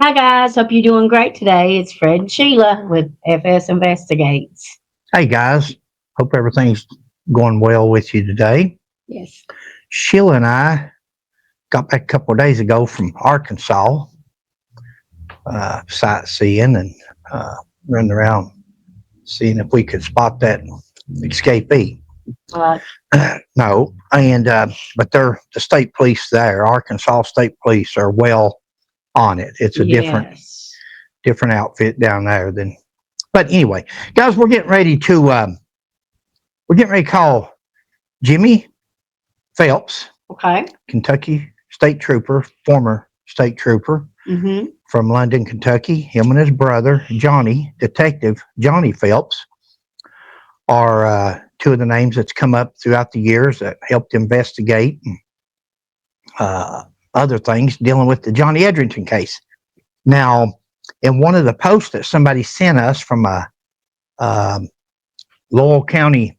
Hi, guys. Hope you're doing great today. It's Fred and Sheila with FS Investigates. Hey guys, hope everything's going well with you today. Yes. Sheila and I got back a couple of days ago from Arkansas, sightseeing and running around seeing if we could spot that escapee. Right. No, and but they're the state police there, Arkansas State Police, are well on it. It's a different outfit down there than. But anyway, guys, we're getting ready to call Jimmy Phelps, Okay. Kentucky state trooper, former state trooper Mm-hmm. from London, Kentucky. Him and his brother, Johnny, Detective Johnny Phelps, are two of the names that's come up throughout the years that helped investigate other things dealing with the Johnny Edrington case. Now, in one of the posts that somebody sent us from a Lowell County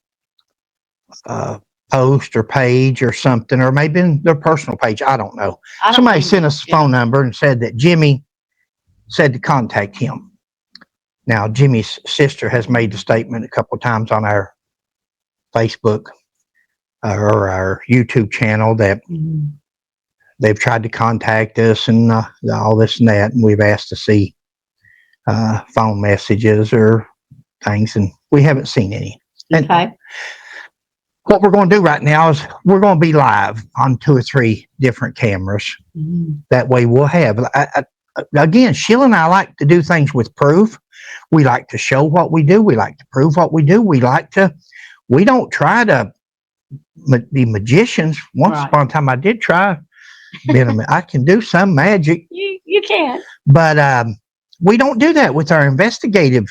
post or page or something, or maybe in their personal page, I don't know. Somebody sent us a phone number and said that Jimmy said to contact him. Now, Jimmy's sister has made the statement a couple of times on our Facebook or our YouTube channel that they've tried to contact us and all this and that, and we've asked to see phone messages or things, and we haven't seen any. Okay. And what we're going to do right now is we're going to be live on 2 or 3 different cameras. That way we'll have, again, Sheila and I like to do things with proof. We like to show what we do. We like to prove what we do. We don't try to be magicians. Once upon a time I did try being I can do some magic. You can. But we don't do that with our investigative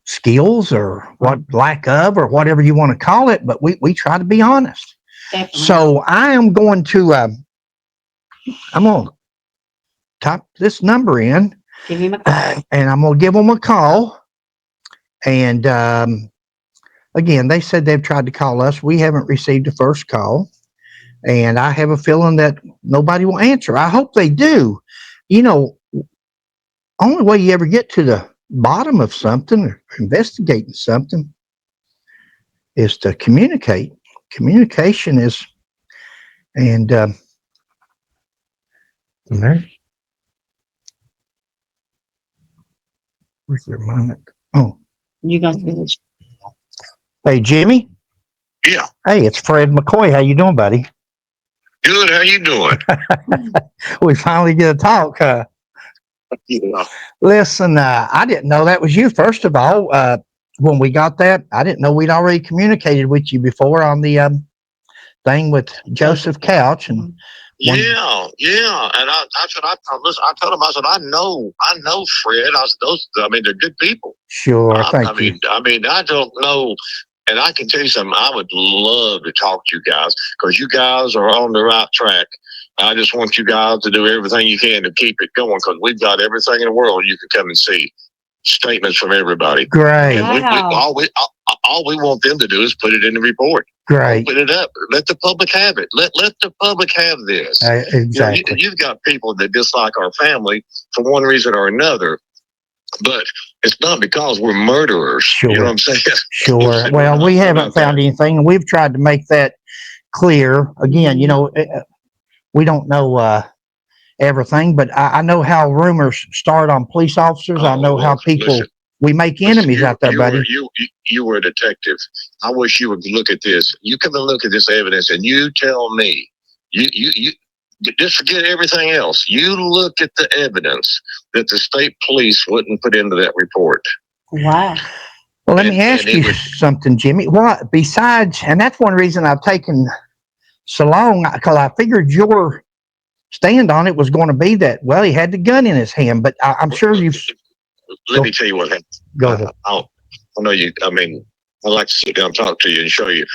skills or what lack of or whatever you want to call it, but we try to be honest. Definitely. So I am going to I'm going to type this number in. Give him a call. And I'm going to give them a call. And again, they said they've tried to call us. We haven't received a first call. And I have a feeling that nobody will answer. I hope they do. You know, only way you ever get to the bottom of something or investigating something is to communicate. Communication is, and where's their mic? Oh, You guys finish. hey Jimmy. Yeah. Hey, it's Fred McCoy. How you doing, buddy? Good. How you doing? We finally get a talk. Yeah. Listen, I didn't know that was you. First of all, when we got that, I didn't know we'd already communicated with you before on the thing with Joseph Couch. And Yeah. And I told him, I said, I know Fred. I said, they're good people. Sure, thank you. I don't know. And I can tell you something, I would love to talk to you guys because you guys are on the right track. I just want you guys to do everything you can to keep it going because we've got everything in the world you can come and see. Statements from everybody. Great. And all we want them to do is put it in the report. Great. Open it up. Let the public have it. Let the public have this. Exactly. You've got people that dislike our family for one reason or another, but it's not because we're murderers. Sure. You know what I'm saying? Sure. Well, we haven't found anything, and we've tried to make that clear. Again, you know, we don't know everything, but I know how rumors start on police officers. I know how people, we make enemies out there, buddy. You were a detective. I wish you would look at this. You come and look at this evidence and you tell me, you just forget everything else. You look at the evidence that the state police wouldn't put into that report. Wow. Well, let me ask you something, Jimmy. What besides, and that's one reason I've taken so long, because I figured your stand on it was going to be that, well, he had the gun in his hand, but I'm sure you've. Let me tell you what happened. Go ahead. I know you. I like to sit down and talk to you and show you.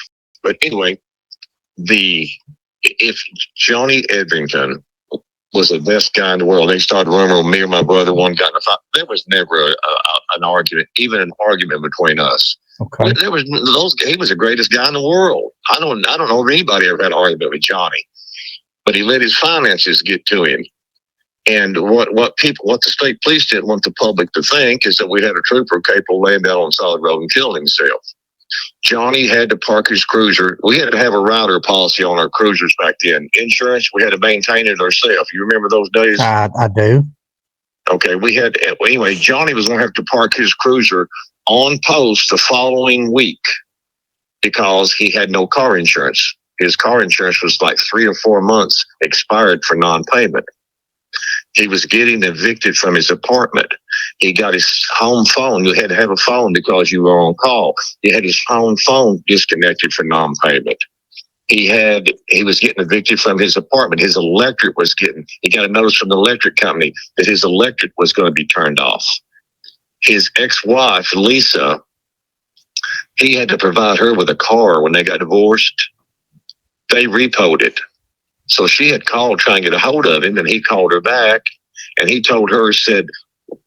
But anyway, if Johnny Edrington was the best guy in the world, they started running me and my brother, one got in a fight. There was never an argument, even an argument between us. Okay. He was the greatest guy in the world. I don't know if anybody ever had an argument with Johnny, but he let his finances get to him. And what the state police didn't want the public to think is that we had a trooper capable of laying down on solid road and killing himself. Johnny had to park his cruiser. We had to have a rider policy on our cruisers back then. Insurance, we had to maintain it ourselves. You remember those days? I do. Okay, anyway, Johnny was going to have to park his cruiser on post the following week because he had no car insurance. His car insurance was like 3 or 4 months expired for non-payment. He was getting evicted from his apartment. He got his home phone. You had to have a phone because you were on call. He had his home phone disconnected for non-payment. He was getting evicted from his apartment. His electric he got a notice from the electric company that his electric was going to be turned off. His ex-wife, Lisa, he had to provide her with a car when they got divorced. They repoed it. So she had called trying to get a hold of him, and he called her back, and he told her,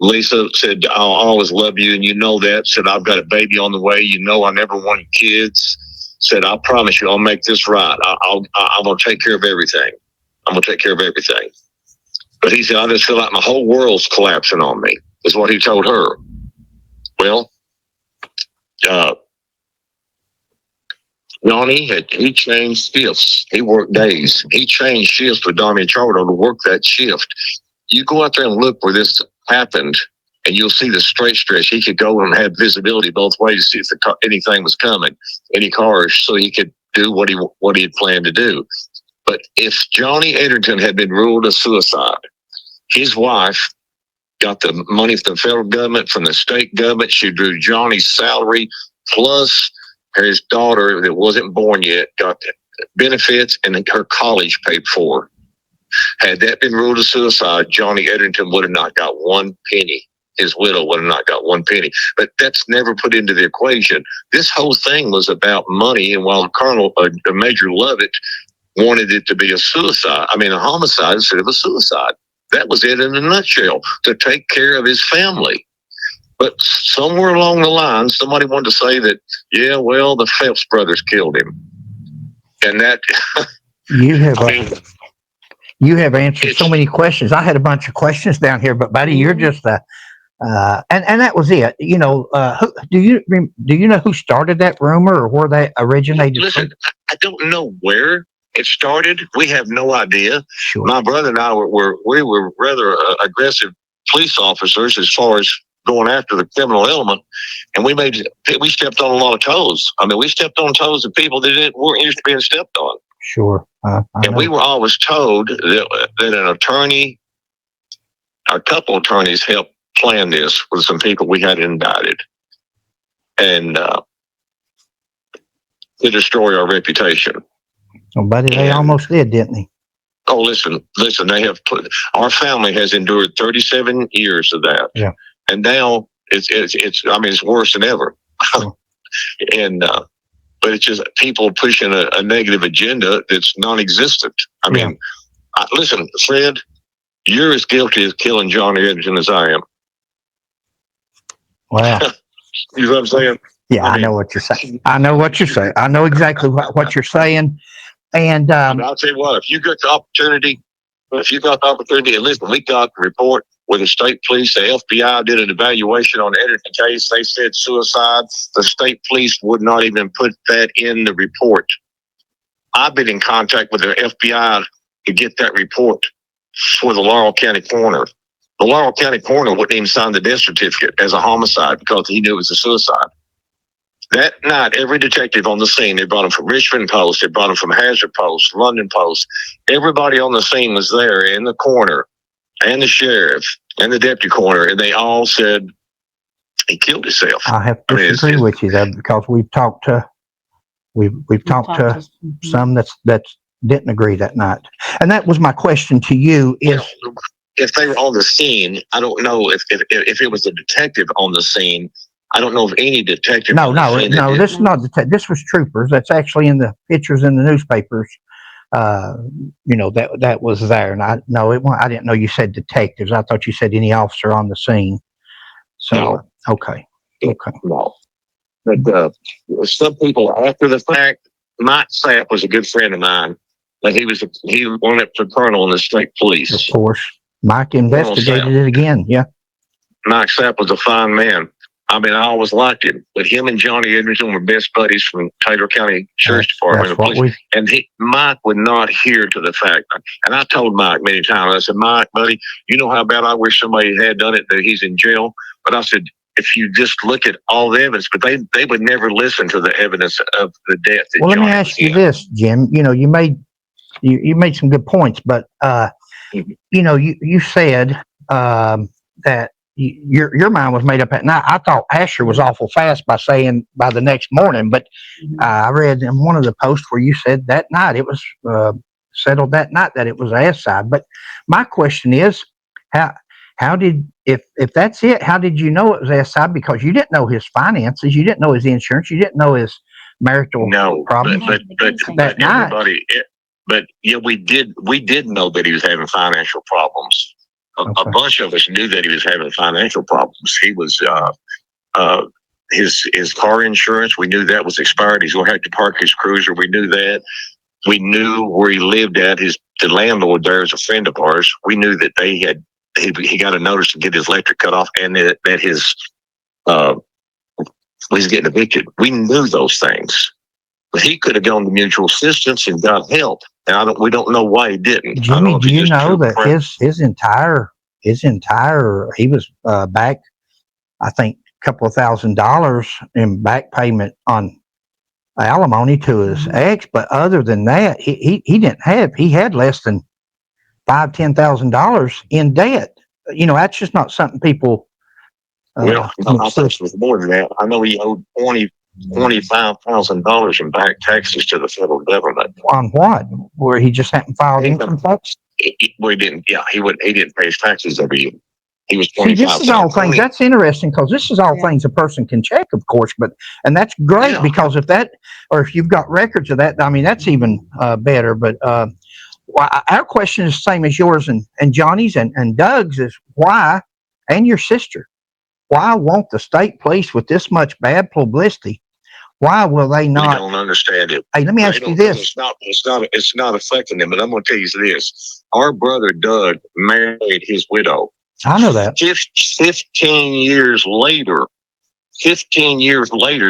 Lisa said, I'll always love you, and you know that. Said, I've got a baby on the way. You know I never wanted kids. Said, I promise you, I'll make this right. I'm going to take care of everything. I'm going to take care of everything. But he said, I just feel like my whole world's collapsing on me, is what he told her. Well, Johnny he changed shifts. He worked days. He changed shifts with Donnie Chardo to work that shift. You go out there and look where this happened, and you'll see the straight stretch. He could go and have visibility both ways to see if anything was coming, any cars, so he could do what he had planned to do. But if Johnny Edrington had been ruled a suicide, his wife got the money from the federal government, from the state government. She drew Johnny's salary plus his daughter that wasn't born yet got benefits, and her college paid for. Had that been ruled a suicide, Johnny Edrington would have not got 1 penny. His widow would have not got 1 penny. But that's never put into the equation. This whole thing was about money, and while Major Lovett wanted it to be a homicide instead of a suicide. That was it in a nutshell, to take care of his family. But somewhere along the line, somebody wanted to say that, the Phelps brothers killed him. And that... You have answered so many questions. I had a bunch of questions down here, but buddy, you're just and that was it. Do you know who started that rumor or where that originated? Listen, I don't know where it started. We have no idea. Sure. My brother and I were rather aggressive police officers as far as going after the criminal element, and we stepped on a lot of toes. we stepped on toes of people that weren't used to being stepped on. Sure. And we were always told that an attorney, a couple attorneys helped plan this with some people we had indicted, and to destroy our reputation. Oh, buddy, they almost did, didn't they? Oh, listen, our family has endured 37 years of that. Yeah. And now it's worse than ever. Sure. But it's just people pushing a negative agenda that's non-existent. Listen, Fred, you're as guilty of killing Johnny Edrington as I am. Wow. You know what I'm saying? Yeah, I know what you're saying. I know exactly what you're saying. And I'll tell you what, if you got the opportunity, and listen, we got the report where the state police, the FBI did an evaluation on the Edrington case. They said suicide. The state police would not even put that in the report. I've been in contact with the FBI to get that report for the Laurel County coroner. The Laurel County coroner wouldn't even sign the death certificate as a homicide because he knew it was a suicide. That night, every detective on the scene, they brought them from Richmond Post, they brought them from Hazard Post, London Post. Everybody on the scene was there in the coroner and the sheriff and the deputy coroner, and they all said he killed himself. I have to disagree with you there because we've talked to some that didn't agree that night. And that was my question to you is... If they were on the scene, I don't know if it was a detective on the scene. I don't know if any detective. No, this is not detective. This was troopers. That's actually in the pictures in the newspapers. That was there. And I didn't know you said detectives. I thought you said any officer on the scene. So, no. Okay. No. But some people after the fact, Mike Sapp was a good friend of mine. But he went up to colonel in the state police. Of course. Mike investigated it again. Yeah. Mike Sapp was a fine man. I mean, I always liked him, but him and Johnny Edrington were best buddies from Taylor County Sheriff's Department. And Mike would not hear to the fact. And I told Mike many times, I said, Mike, buddy, you know how bad I wish somebody had done it, that he's in jail. But I said, if you just look at all the evidence, but they would never listen to the evidence of the death. Well, let me ask you this, Jim. You know, you made some good points, but you know, you said that your mind was made up at night. I thought Asher was awful fast by saying by the next morning, but I read in one of the posts where you said that night it was settled that night that it was the S side. But my question is, how did, if that's it, how did you know it was S side? Because you didn't know his finances, you didn't know his insurance, you didn't know his marital problems. But everybody, but yeah, we did know that he was having financial problems. A bunch of us knew that he was having financial problems. He was his car insurance, we knew that was expired. He's going to have to park his cruiser. We knew that. We knew where he lived at. The landlord there is a friend of ours. We knew that he got a notice to get his electric cut off, and that his he's getting evicted. We knew those things, but he could have gone to mutual assistance and got help. And we don't know why he didn't. Jimmy, do you know that his entire he was back, I think, a couple of $1,000s in back payment on alimony to his ex, but other than that, he had less than $5,000-$10,000 in debt. You know, that's just not something people. I thought it was more than that. I know he owed $25,000 in back taxes to the federal government. On what? Where he just hadn't filed income tax? Well, he didn't. Yeah, he didn't pay his taxes every year. He was 25. See, this is all things. That's interesting because this is all things a person can check, of course. And that's great because if you've got records of that, I mean, that's even better. But our question is the same as yours and Johnny's and Doug's is why, and your sister. Why won't the state police, with this much bad publicity, why will they not? I don't understand it. Hey, let me ask you this. It's not affecting them, but I'm going to tell you this. Our brother Doug married his widow. I know that. 15 years later,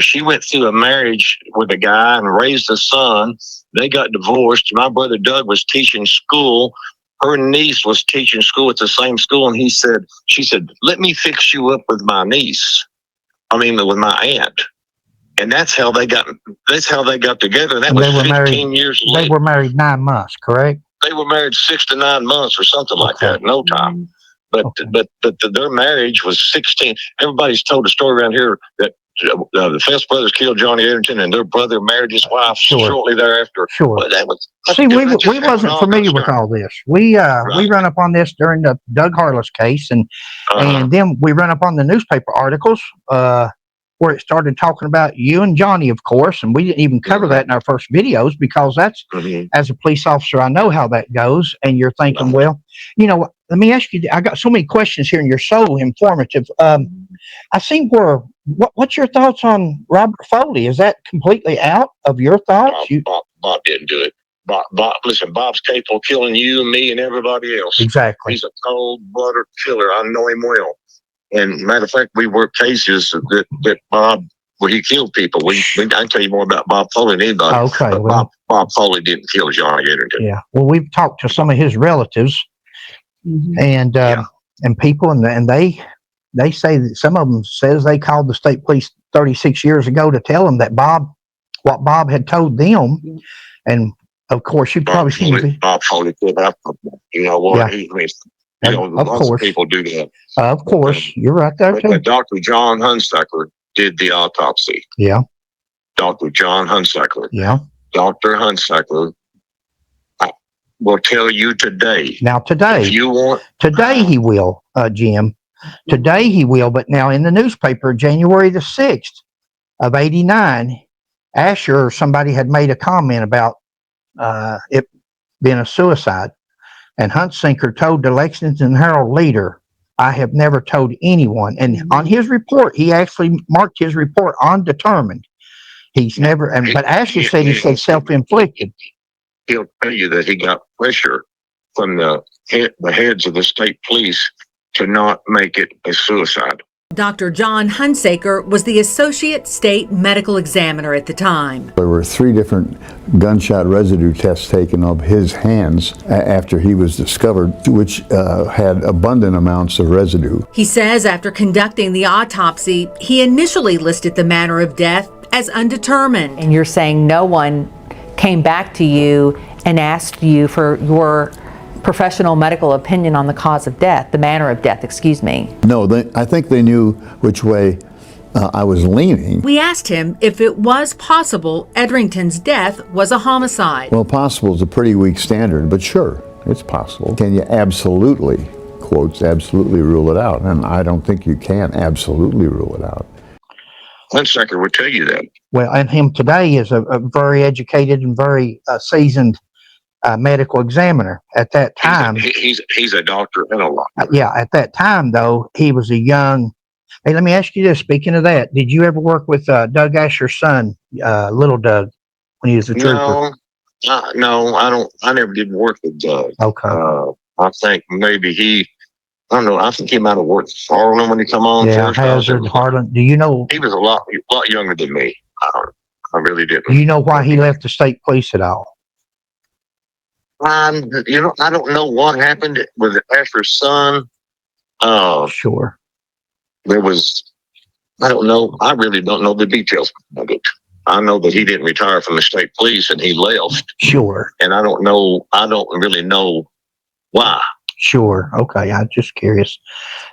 she went through a marriage with a guy and raised a son. They got divorced. My brother Doug was teaching school. Her niece was teaching school at the same school, and she said, let me fix you up with my niece. With my aunt. And that's how they got together. And that was 15 years later. They were married 9 months, correct? They were married 6 to 9 months or something like that, no time. But their marriage was 16. Everybody's told a story around here that the Phelps brothers killed Johnny Edrington, and their brother married his wife shortly thereafter. Sure. See, we wasn't familiar with all this. We run up on this during the Doug Harless case, and then we run up on the newspaper articles where it started talking about you and Johnny, of course, and we didn't even cover that in our first videos because that's as a police officer, I know how that goes. And you're thinking, well, you know, let me ask you. I got so many questions here, and you're so informative. I seen what's your thoughts on Robert Foley? Is that completely out of your thoughts? Bob didn't do it. Listen, Bob's capable of killing you and me and everybody else. Exactly. He's a cold-blooded killer. I know him well. And matter of fact, we work cases that Bob, where he killed people. I can tell you more about Bob Foley than anybody. Okay. But Bob Foley didn't kill Johnny Edrington. Yeah. Well, we've talked to some of his relatives and people, and they say that some of them says they called the state police 36 years ago to tell them that what Bob had told them. And of course, you've probably seen Bob Foley killed that. You know what? Yeah. Of course, people do that. Of course, you're right there too. Dr. John Hunsaker did the autopsy. Yeah. Dr. John Hunsaker. Yeah. Dr. Hunsaker will tell you today. Now today, if you want, he will, Jim. Today he will. But now in the newspaper, January the 6th of '89, Asher or somebody had made a comment about it being a suicide. And Hunsaker told the Lexington Herald Leader, I have never told anyone. And on his report, he actually marked his report undetermined. He's never, but Asher said he said self-inflicted. He'll tell you that he got pressure from the heads of the state police to not make it a suicide. Dr. John Hunsaker was the Associate State Medical Examiner at the time. There were 3 different gunshot residue tests taken of his hands after he was discovered, which had abundant amounts of residue. He says after conducting the autopsy, he initially listed the manner of death as undetermined. And you're saying no one came back to you and asked you for your professional medical opinion on the cause of death, the manner of death, excuse me. No, I think they knew which way I was leaning. We asked him if it was possible Edrington's death was a homicide. Well, possible is a pretty weak standard, but sure, it's possible. Can you absolutely, quotes, absolutely rule it out? And I don't think you can absolutely rule it out. Hunsaker would tell you that. Well, and him today is a very educated and very seasoned medical examiner. At that time, he's a doctor and a lawyer. Yeah, at that time though, he was a young. Hey, let me ask you this. Speaking of that, did you ever work with Doug Asher's son, little Doug, when he was a trooper? No, I don't. I never did work with Doug. Okay. I think maybe I don't know. I think he might have worked for Harlan when he come on. Yeah, Hazard, Harlan. Do you know? He was a lot younger than me. I really didn't. Do you know why he left the state police at all? I don't know what happened with Asher's son. Sure. There was, I don't know. I really don't know the details of it. I know that he didn't retire from the state police and he left. Sure. And I don't really know why. Sure. Okay. I'm just curious.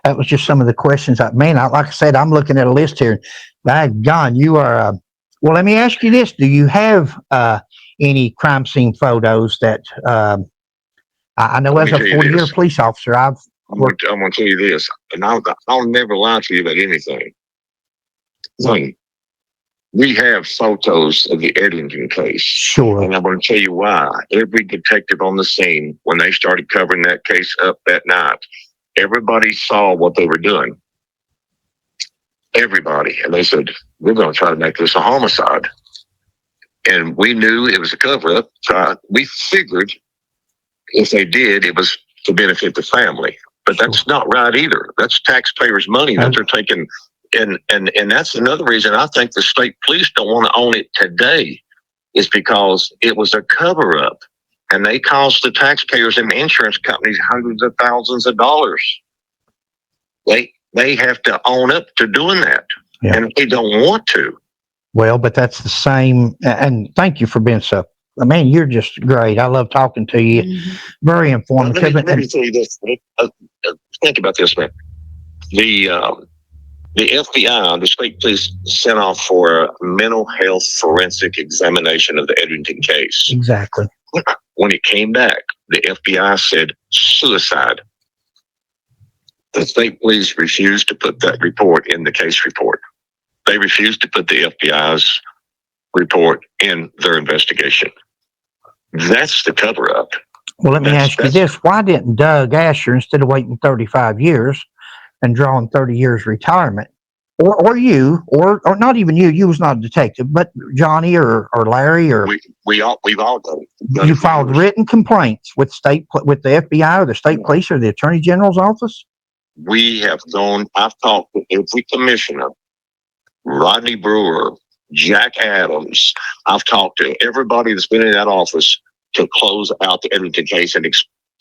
That was just some of the questions. Like I said, I'm looking at a list here. By God, you are. Well, let me ask you this: do you have any crime scene photos that I know as a 40-year police officer, I'm going to tell you this, and I'll never lie to you about anything. We have photos of the Edrington case. Sure. And I'm going to tell you why. Every detective on the scene, when they started covering that case up that night, everybody saw what they were doing. Everybody. And they said, we're going to try to make this a homicide. And we knew it was a cover-up. So we figured if they did, it was to benefit the family. But that's not right either. That's taxpayers' money that they're taking. And that's another reason I think the state police don't want to own it today, is because it was a cover-up. And they cost the taxpayers and insurance companies hundreds of thousands of dollars. They have to own up to doing that. Yeah. And they don't want to. Well, but that's the same. And thank you for being so. I mean, you're just great. I love talking to you. Mm-hmm. Very informative. Let me tell you this. Think about this, man. The FBI, the state police, sent off for a mental health forensic examination of the Edrington case. Exactly. When it came back, the FBI said suicide. The state police refused to put that report in the case report. They refused to put the FBI's report in their investigation. That's the cover-up. Well, let me ask you this. Why didn't Doug Asher, instead of waiting 35 years and drawing 30 years retirement, or you, or not even you was not a detective, but Johnny or Larry or... We've all done it. You filed written complaints with the FBI or the state police or the Attorney General's office? I've talked to every commissioner, Rodney Brewer, Jack Adams. I've talked to everybody that's been in that office to close out the Edrington case and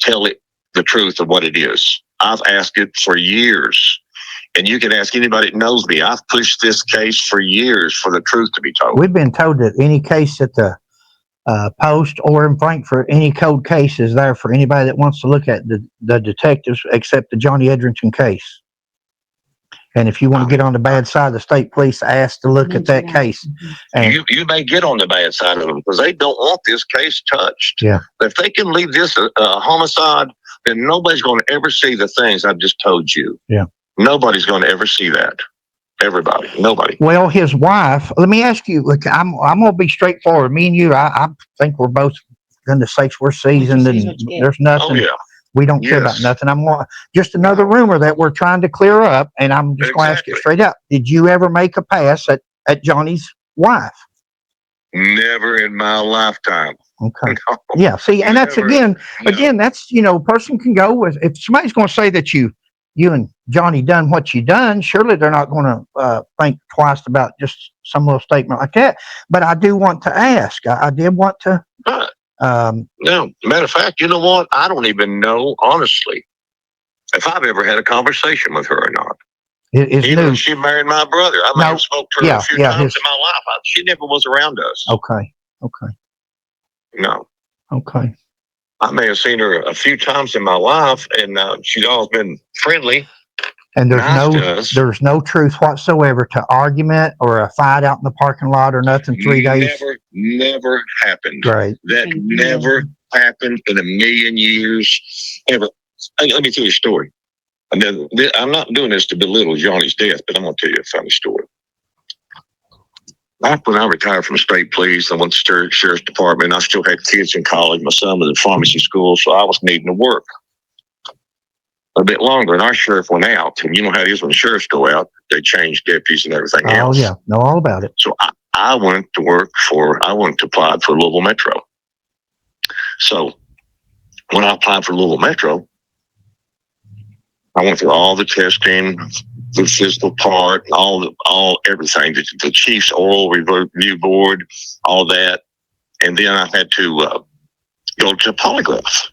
tell it the truth of what it is. I've asked it for years. And you can ask anybody that knows me. I've pushed this case for years for the truth to be told. We've been told that any case at the Post or in Frankfurt, any cold case is there for anybody that wants to look at the detectives, except the Johnny Edrington case. And if you want to get on the bad side of the state police, ask to look at that case. And you may get on the bad side of them because they don't want this case touched. Yeah. If they can leave this a homicide, then nobody's going to ever see the things I've just told you. Yeah. Nobody's going to ever see that. Everybody. Nobody. Well, his wife, let me ask you, look, I'm going to be straightforward. Me and you, I think we're both going to say we're seasoned and there's nothing. Oh, yeah. We don't care about nothing. Just another rumor that we're trying to clear up, and I'm just going to ask you straight up. Did you ever make a pass at Johnny's wife? Never in my lifetime. Okay. No. Yeah. See, and that's Never. again, No. that's, a person can go with, if somebody's going to say that you and Johnny done what you done, surely they're not going to think twice about just some little statement like that. But I do want to ask, I did want to, Right. No, matter of fact, you know what? I don't even know, honestly, if I've ever had a conversation with her or not. is Even new. when she married my brother, I may have spoke to her a few times in my life. She never was around us. Okay. No. Okay. I may have seen her a few times in my life, and she's always been friendly. And Nice there's no truth whatsoever to argument or a fight out in the parking lot or nothing 3 days. Never happened. Great. That never happened in a million years, ever. Hey, let me tell you a story. I'm not doing this to belittle Johnny's death, but I'm going to tell you a funny story. Back when I retired from state police, I went to the sheriff's department. I still had kids in college. My son was in pharmacy school, so I was needing to work a bit longer. And our sheriff went out, and you know how it is when the sheriffs go out, they change deputies and everything else. Oh yeah, know all about it. So I went to apply for Louisville Metro. So when I applied for Louisville Metro, I went through all the testing, the physical part, everything, the chief's oral review board, all that. And then I had to go to polygraph.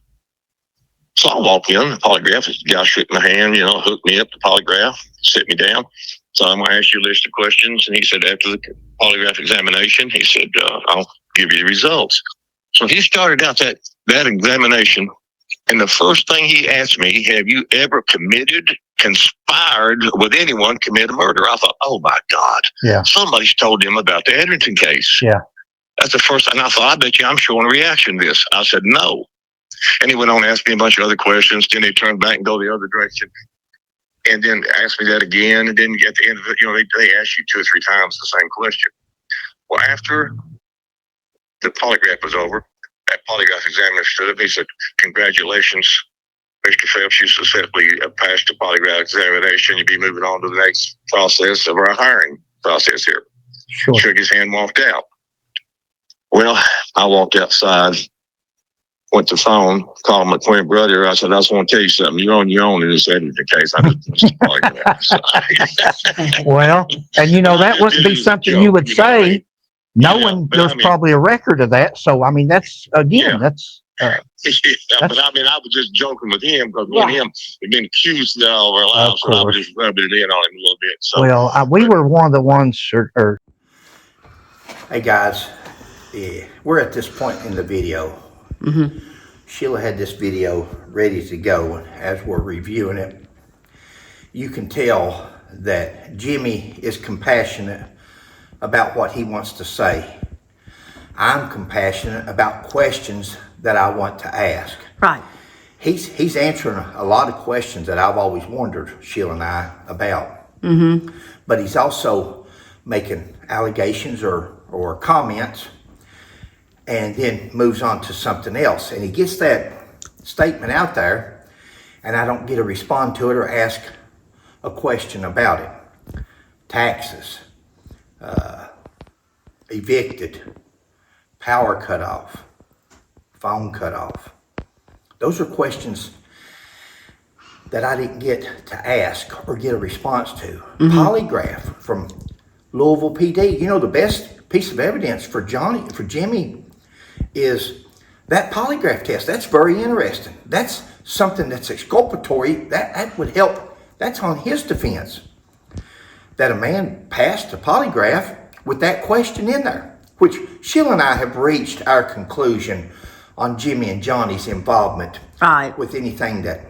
So I walk in, the polygraph, the guy shook my hand, hooked me up to polygraph, sit me down. So I'm going to ask you a list of questions. And he said, after the polygraph examination, he said, I'll give you the results. So he started out that examination. And the first thing he asked me, have you ever conspired with anyone, commit a murder? I thought, oh my God. Yeah. Somebody's told him about the Edrington case. Yeah. That's the first thing I thought. I bet you I'm showing a reaction to this. I said, no. And he went on to ask me a bunch of other questions. Then they turned back and go the other direction. And then asked me that again. And then at the end of it, they asked you 2 or 3 times the same question. Well, after the polygraph was over, that polygraph examiner stood up. He said, congratulations, Mr. Phelps. You successfully passed the polygraph examination. You'll be moving on to the next process of our hiring process here. Sure. Shook his hand, walked out. Well, I walked outside, went to the phone, called my twin brother. I said, I just want to tell you something. You're on your own in this Edrington case. I just missed the polygraph. Well, and that wouldn't be something you would say, knowing there's probably a record of that. So, that's, again, that's... but I was just joking with him because me and him have been accused all of our lives, so I was just rubbing it in on him a little bit. So, well, we were one of the ones. Hey guys, we're at this point in the video. Mm-hmm. Sheila had this video ready to go. As we're reviewing it, you can tell that Jimmy is compassionate about what he wants to say. I'm compassionate about questions that I want to ask. Right. He's answering a lot of questions that I've always wondered, Sheila and I, about. Mm-hmm. But he's also making allegations or comments and then moves on to something else. And he gets that statement out there and I don't get to respond to it or ask a question about it. Taxes, evicted, power cut off, phone cut off. Those are questions that I didn't get to ask or get a response to. Mm-hmm. Polygraph from Louisville PD. The best piece of evidence for Jimmy is that polygraph test. That's very interesting. That's something that's exculpatory. That would help. That's on his defense. That a man passed a polygraph with that question in there, which Sheila and I have reached our conclusion on Jimmy and Johnny's involvement with anything that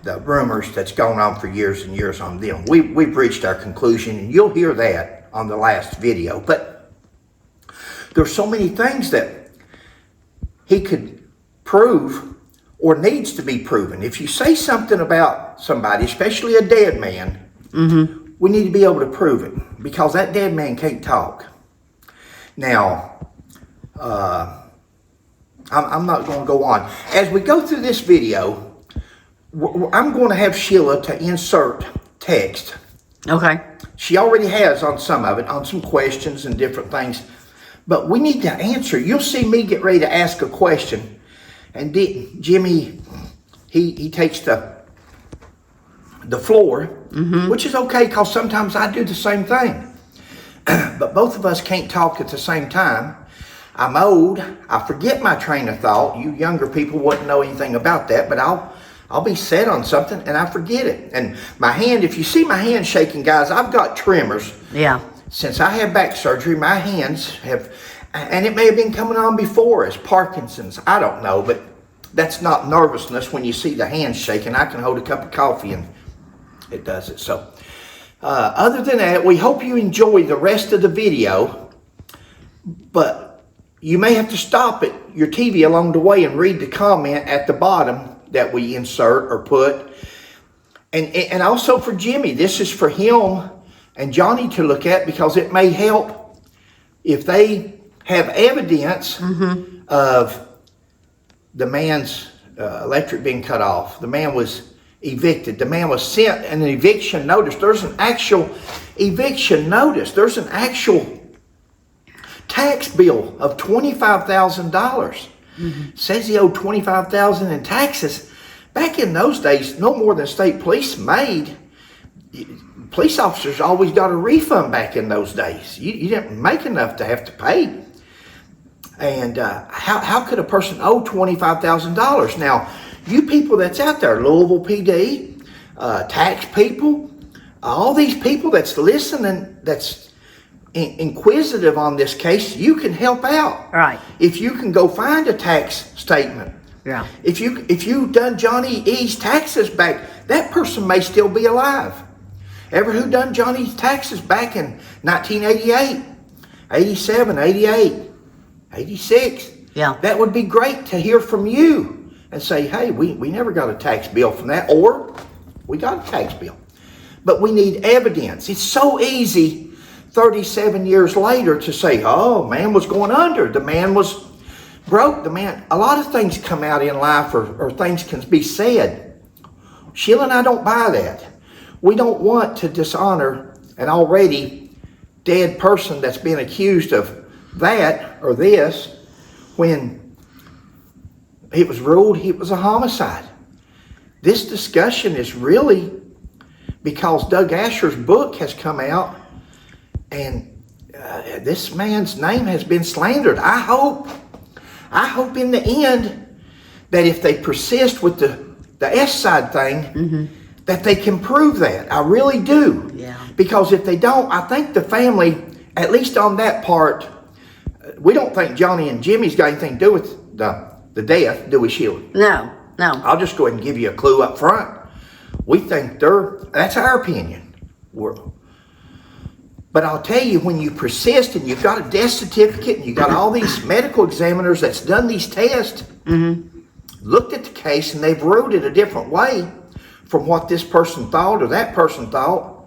the rumors that's gone on for years and years on them. We've reached our conclusion, and you'll hear that on the last video. But there's so many things that he could prove or needs to be proven. If you say something about somebody, especially a dead man, mm-hmm. we need to be able to prove it because that dead man can't talk. Now, I'm not going to go on. As we go through this video, I'm going to have Sheila to insert text. Okay. She already has on some of it, on some questions and different things. But we need to answer. You'll see me get ready to ask a question. And Jimmy, he takes the floor, which is okay because sometimes I do the same thing. But both of us can't talk at the same time. I'm old. I forget my train of thought. You younger people wouldn't know anything about that, but I'll be set on something and I forget it. And my hand, if you see my hand shaking, guys, I've got tremors. Yeah. Since I had back surgery, my hands have, and it may have been coming on before as Parkinson's. I don't know, but that's not nervousness when you see the hands shaking. I can hold a cup of coffee and it does it. So other than that, we hope you enjoy the rest of the video, but you may have to stop at your TV along the way and read the comment at the bottom that we insert or put. And also for Jimmy, this is for him and Johnny to look at because it may help if they have evidence of the man's electric being cut off. The man was evicted. The man was sent an eviction notice. There's an actual eviction notice. There's an actual tax bill of $25,000. Says he owed $25,000 in taxes. Back in those days, no more than state police made. Police officers always got a refund back in those days. You didn't make enough to have to pay. And how could a person owe $25,000? Now, you people that's out there, Louisville PD, tax people, all these people that's listening, that's inquisitive on this case, you can help out. Right. If you can go find a tax statement. Yeah. If you done Johnny E's taxes back, that person may still be alive. Ever who done Johnny's taxes back in 1988, 87, 88, 86? Yeah. That would be great to hear from you and say, hey, we never got a tax bill from that, or we got a tax bill. But we need evidence. It's so easy 37 years later to say, oh, man was going under. The man was broke. The man, a lot of things come out in life or things can be said. Sheila and I don't buy that. We don't want to dishonor an already dead person that's been accused of that or this when it was ruled it was a homicide. This discussion is really because Doug Asher's book has come out and this man's name has been slandered. I hope in the end that if they persist with the S side thing, that they can prove that. I really do. Yeah. Because if they don't, I think the family, at least on that part, we don't think Johnny and Jimmy's got anything to do with the death, do we, Sheila? No. I'll just go ahead and give you a clue up front. We think that's our opinion. But I'll tell you, when you persist and you've got a death certificate and you've got all these medical examiners that's done these tests, looked at the case and they've ruled it a different way from what this person thought or that person thought,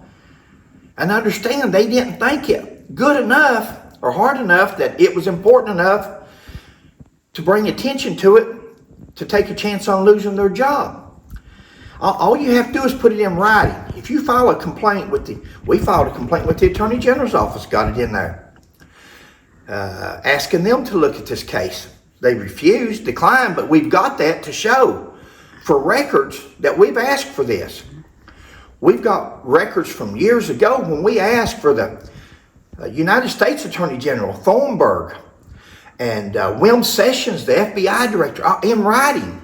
and understand they didn't think it good enough or hard enough that it was important enough to bring attention to it to take a chance on losing their job. All you have to do is put it in writing. If you file a complaint we filed a complaint with the Attorney General's office, got it in there, asking them to look at this case. They refused, declined, but we've got that to show for records that we've asked for this. We've got records from years ago when we asked for the United States Attorney General, Thornburg, and Wilm Sessions, the FBI director, in writing.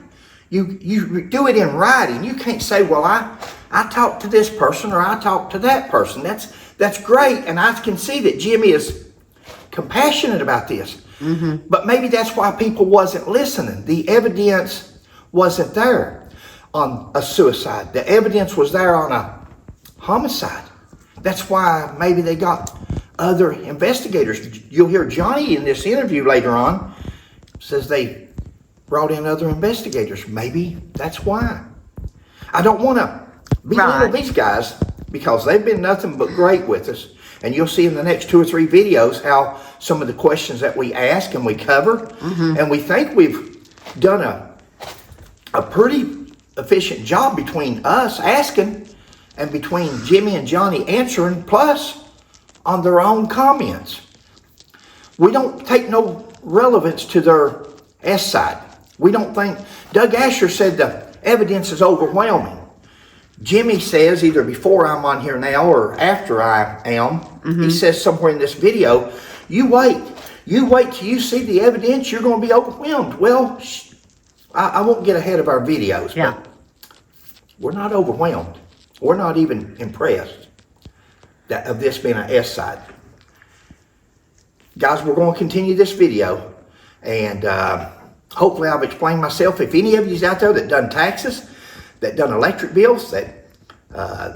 You do it in writing. You can't say, well, I talked to this person or I talked to that person. That's great, and I can see that Jimmy is compassionate about this. But maybe that's why people wasn't listening. The evidence wasn't there on a suicide. The evidence was there on a homicide. That's why maybe they got other investigators. You'll hear Johnny in this interview later on says they brought in other investigators. Maybe that's why. I don't want to belittle these guys because they've been nothing but great with us. And you'll see in the next 2 or 3 videos how some of the questions that we ask and we cover. And we think we've done a pretty efficient job between us asking and between Jimmy and Johnny answering, plus on their own comments. We don't take no relevance to their S side. We don't think, Doug Asher said the evidence is overwhelming. Jimmy says, either before I'm on here now or after I am, he says somewhere in this video, you wait till you see the evidence, you're going to be overwhelmed. Well, I won't get ahead of our videos, but we're not overwhelmed. We're not even impressed of this being an S side. Guys, we're going to continue this video, and hopefully I've explained myself. If any of you out there that done taxes, that done electric bills, that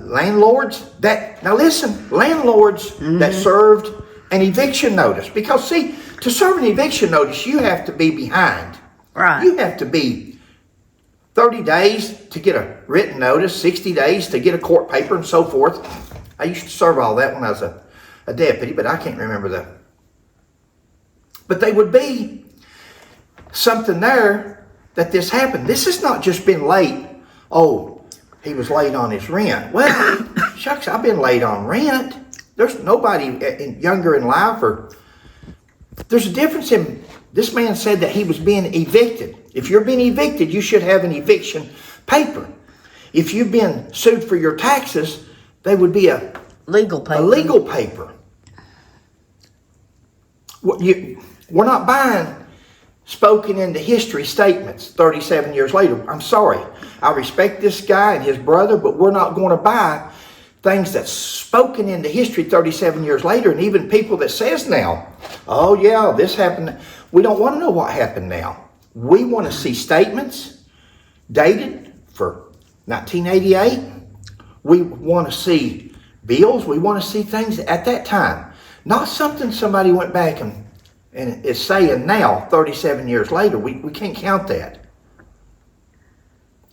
landlords, now listen, landlords that served an eviction notice, because see, to serve an eviction notice, you have to be behind. Right. You have to be 30 days to get a written notice, 60 days to get a court paper, and so forth. I used to serve all that when I was a deputy, but I can't remember But they would be something there that this happened. This has not just been late. Oh, he was late on his rent. Well, shucks, I've been late on rent. There's nobody younger in life, or there's a difference in, this man said that he was being evicted. If you're being evicted, you should have an eviction paper. If you've been sued for your taxes, they would be a legal paper. We're not buying spoken into history statements 37 years later. I'm sorry. I respect this guy and his brother, but we're not going to buy things that's spoken into history 37 years later. And even people that says now, oh yeah, this happened. We don't want to know what happened now. We want to see statements dated for 1988. We want to see bills. We want to see things at that time. Not something somebody went back and is saying now, 37 years later. We can't count that.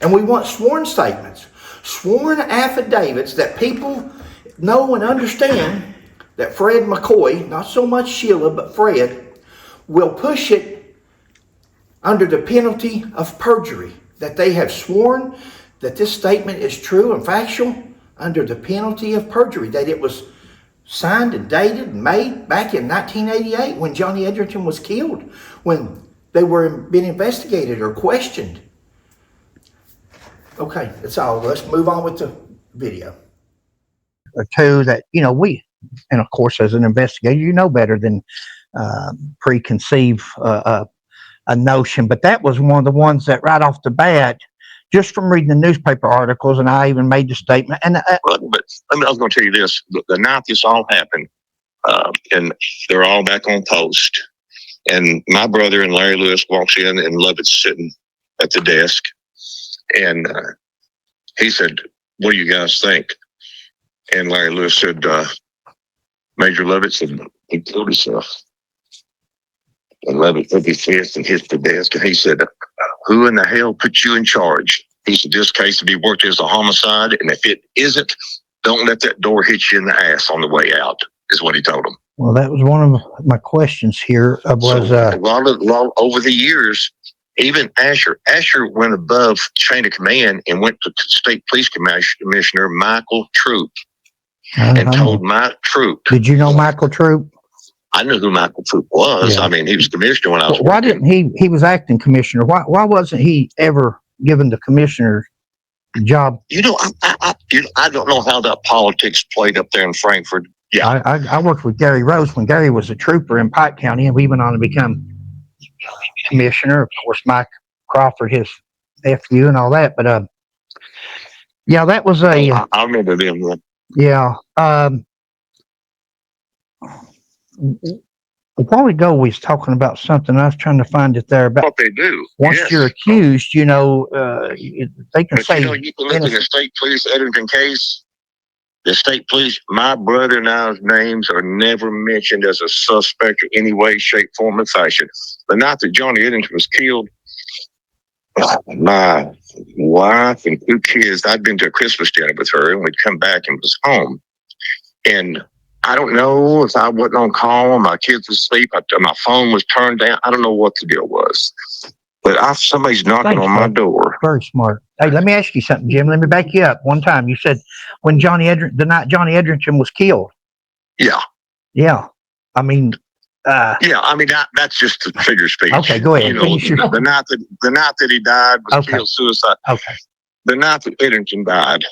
And we want sworn statements, sworn affidavits that people know and understand that Fred McCoy, not so much Sheila, but Fred, will push it under the penalty of perjury, that they have sworn that this statement is true and factual under the penalty of perjury, that it was signed and dated and made back in 1988 when Johnny Edrington was killed, when they were being investigated or questioned. Okay, that's all. Let's move on with the video. Or two that, and of course, as an investigator, you know better than preconceive a notion. But that was one of the ones that right off the bat, just from reading the newspaper articles, and I even made the statement. And but I was going to tell you this: the night this all happened, and they're all back on post, and my brother and Larry Lewis walks in, and Lovett's sitting at the desk, and he said, "What do you guys think?" And Larry Lewis said, "Major Lovett said he killed himself." And Lovett took his fist and hit the desk, and he said, "Who in the hell put you in charge?" He said, "This case to be worked as a homicide, and if it isn't, don't let that door hit you in the ass on the way out," is what he told him. Well, that was one of my questions here. Was a lot over the years, even Asher went above chain of command and went to State Police Commissioner Michael Troop and told Mike Troop. Did you know Michael Troop? I knew who Michael Troop was. Yeah. I mean, he was commissioner when I was. Why didn't he was acting commissioner? Why wasn't he ever given the commissioner job? I don't know how that politics played up there in Frankfurt. Yeah, I worked with Gary Rose when Gary was a trooper in Pike County, and we went on to become commissioner. Of course, Mike Crawford, his FU and all that. But yeah, that was a. I remember them. Yeah. A while ago, we was talking about something. I was trying to find it there. About what they do. Once you're accused, they can say. You can look at the state police Edrington case. The state police, my brother and I's names are never mentioned as a suspect in any way, shape, form, or fashion. The night that Johnny Edrington was killed, my wife and 2 kids, I'd been to a Christmas dinner with her, and we'd come back and was home. And I don't know if I wasn't on call, my kids were asleep, my phone was turned down. I don't know what the deal was. But somebody's knocking on my door. Very smart. Hey, let me ask you something, Jim. Let me back you up. One time you said when the night Johnny Edrington was killed. Yeah. Yeah. I mean, Yeah, I mean that's just a figure of speech. Okay, go ahead. You know, the night that he died was killed suicide. Okay. The night that Edrington died,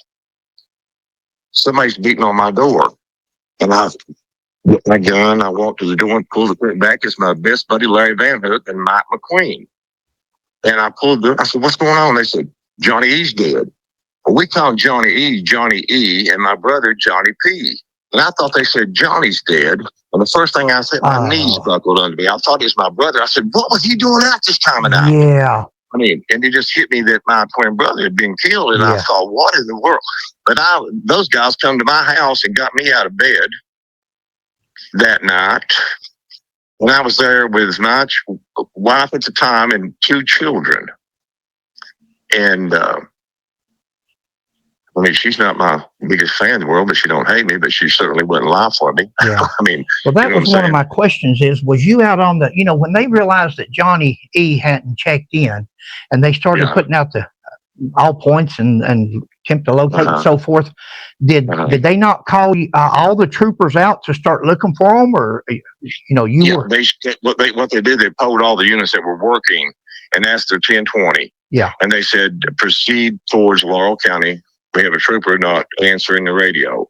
somebody's beating on my door, and I get my gun. I walk to the door and pull the curtain back. It's my best buddy Larry Van Hook and Mike McQueen. And I pulled the. I said, "What's going on?" They said, "Johnny E's dead." Well, we called Johnny E, and my brother Johnny P. And I thought they said Johnny's dead. And the first thing I said, my knees buckled under me. I thought it was my brother. I said, "What was he doing out this time of night?" Yeah. I mean, and it just hit me that my twin brother had been killed, and I thought, "What in the world?" But those guys come to my house and got me out of bed that night. And I was there with my wife at the time and 2 children. And I mean, she's not my biggest fan in the world, but she don't hate me, but she certainly wouldn't lie for me. Yeah. I mean, well, that was one of my questions was you out on the, when they realized that Johnny E hadn't checked in and they started putting out the all points and attempt to locate and so forth, did they not call you, all the troopers out to start looking for them, or, were? What they did, they polled all the units that were working and asked their 1020. Yeah. And they said, proceed towards Laurel County. We have a trooper not answering the radio.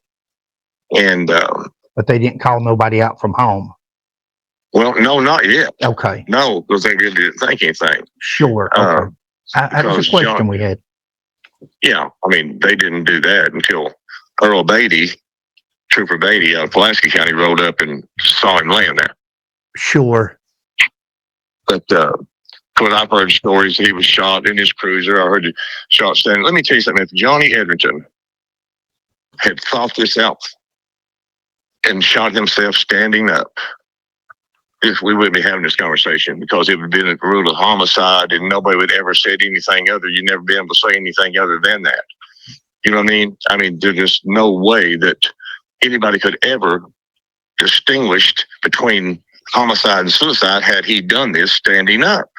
And but they didn't call nobody out from home. Well, no, not yet. Okay. No, because they really didn't think anything. Sure. Okay. That was a question we had. Yeah, I mean, they didn't do that until Earl Beatty, Trooper Beatty out of Pulaski County, rolled up and saw him laying there. Sure. But because I've heard stories, he was shot in his cruiser. I heard shot standing. Let me tell you something. If Johnny Edrington had thought this out and shot himself standing up, we wouldn't be having this conversation, because it would have been a rule of homicide and nobody would ever said anything other. You'd never be able to say anything other than that. You know what I mean? I mean, there's just no way that anybody could ever distinguish between homicide and suicide had he done this standing up.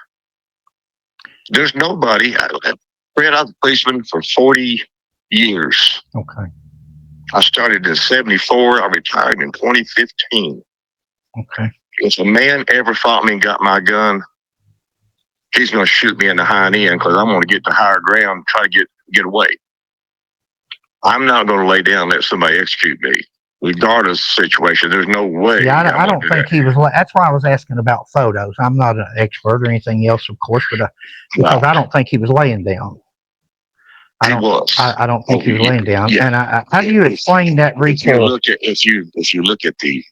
There's nobody. Fred, I was a policeman for 40 years. Okay. I started in 74. I retired in 2015. Okay. If a man ever fought me and got my gun, he's going to shoot me in the hind end, because I'm going to get to higher ground and try to get away. I'm not going to lay down and let somebody execute me, regardless of the situation. There's no way. Yeah, I don't think he was. That's why I was asking about photos. I'm not an expert or anything else, of course, but because I don't think he was laying down. I don't think he was laying down. Yeah. And how do you explain that recoil? If you look at the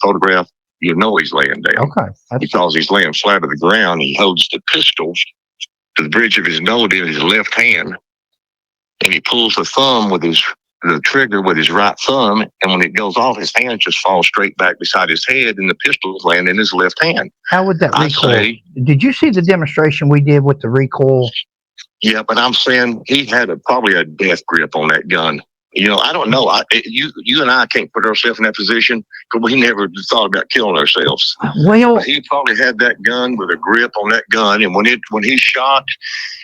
photograph, you know he's laying down. Okay. Because he's laying flat on the ground. He holds the pistol to the bridge of his nose in his left hand, and he pulls the thumb with the trigger with his right thumb, and when it goes off, his hand just falls straight back beside his head, and the pistol is laying in his left hand. How would that recoil? Did you see the demonstration we did with the recoil? Yeah, but I'm saying he had probably a death grip on that gun. I don't know. You and I can't put ourselves in that position, because we never thought about killing ourselves. Well, he probably had that gun with a grip on that gun, and when he shot,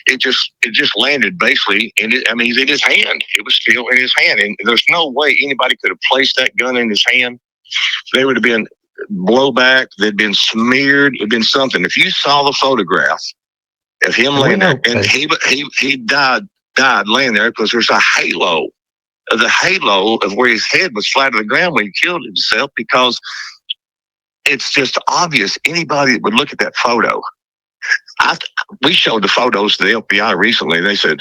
it just landed basically in it. I mean, in his hand. It was still in his hand, and there's no way anybody could have placed that gun in his hand. They would have been blowback. They'd been smeared. It'd been something. If you saw the photograph of him laying there, and he died laying there because there's a halo. The halo of where his head was flat on the ground when he killed himself, because it's just obvious. Anybody that would look at that photo. We showed the photos to the FBI recently, and they said,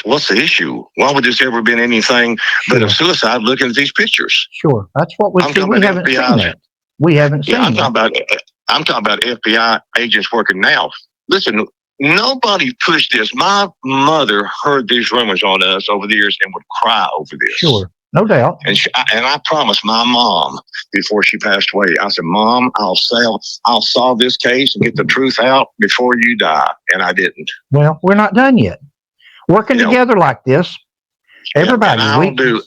what's the issue? Why would this ever been anything but a suicide looking at these pictures? Sure. That's what we see. We haven't seen that. We haven't seen that. I'm talking about FBI agents working now. Listen, nobody pushed this. My mother heard these rumors on us over the years and would cry over this. Sure, no doubt. And I promised my mom before she passed away, I said, "Mom, I'll solve this case and get the truth out before you die." And I didn't. Well, we're not done yet. Working together like this, everybody.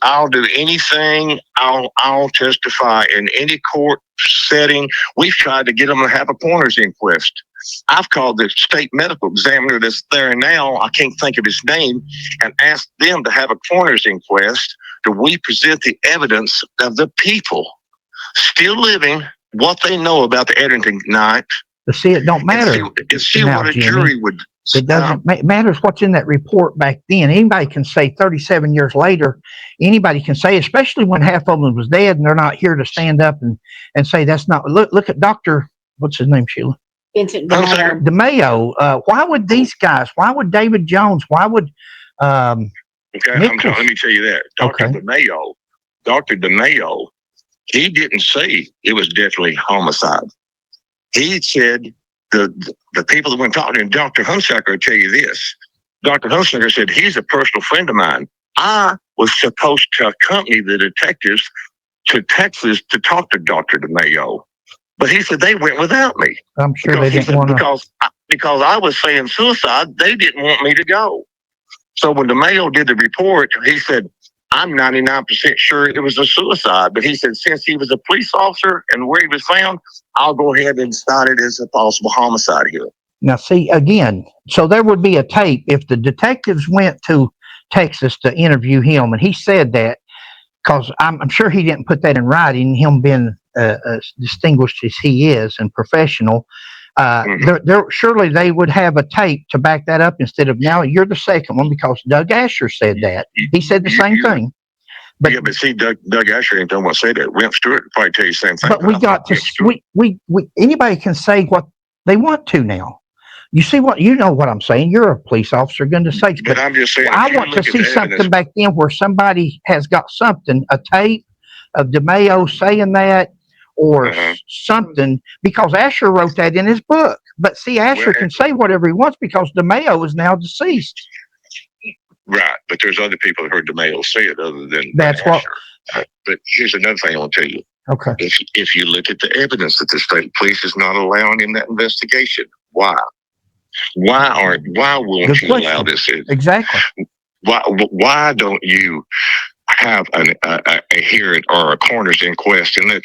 I'll do anything. I'll testify in any court setting. We've tried to get them to have a coroner's inquest. I've called the state medical examiner that's there now, I can't think of his name, and asked them to have a coroner's inquest. Do we present the evidence of the people still living what they know about the Edrington night. But see, it don't matter. And see now, what a Jimmy. jury would. It doesn't matters what's in that report back then. Anybody can say 37 years later, anybody can say, especially when half of them was dead and they're not here to stand up and say that's not. Look at Dr. What's his name, Sheila? Vincent DeMayo. DeMayo. Why would these guys? Why would David Jones? Why would Okay, let me tell you that. Dr. DeMayo, he didn't say it was definitely homicide. He said the people that went talking to him, Dr. Hunsaker will tell you this. Dr. Hunsaker said, he's a personal friend of mine. I was supposed to accompany the detectives to Texas to talk to Dr. DeMayo. But he said they went without me. I'm sure they didn't want to. Because I was saying suicide, they didn't want me to go. So when DeMayo did the report, he said, I'm 99% sure it was a suicide. But he said, since he was a police officer and where he was found, I'll go ahead and start it as a possible homicide here. Now, see, again, so there would be a tape if the detectives went to Texas to interview him, and he said that, because I'm sure he didn't put that in writing, him being as distinguished as he is and professional. Surely they would have a tape to back that up instead of now you're the second one, because Doug Asher said that. He said the same thing. But see, Doug Asher ain't don't want to say that. Wimp Stewart would probably tell you the same thing. But we got to anybody can say what they want to now. You see what I'm saying? You're a police officer, goodness sakes. But I'm just saying, I want to see something back then where somebody has got something, a tape of DeMayo saying that, or something, because Asher wrote that in his book. But see, Asher can say whatever he wants because DeMayo is now deceased. Right, but there's other people that heard DeMayo say it other than that's Asher. what. But here's another thing I want to tell you. Okay. If you look at the evidence that the state police is not allowing in that investigation, why? Why won't you allow this in? Exactly. Why don't you have a hearing or a coroner's inquest in it?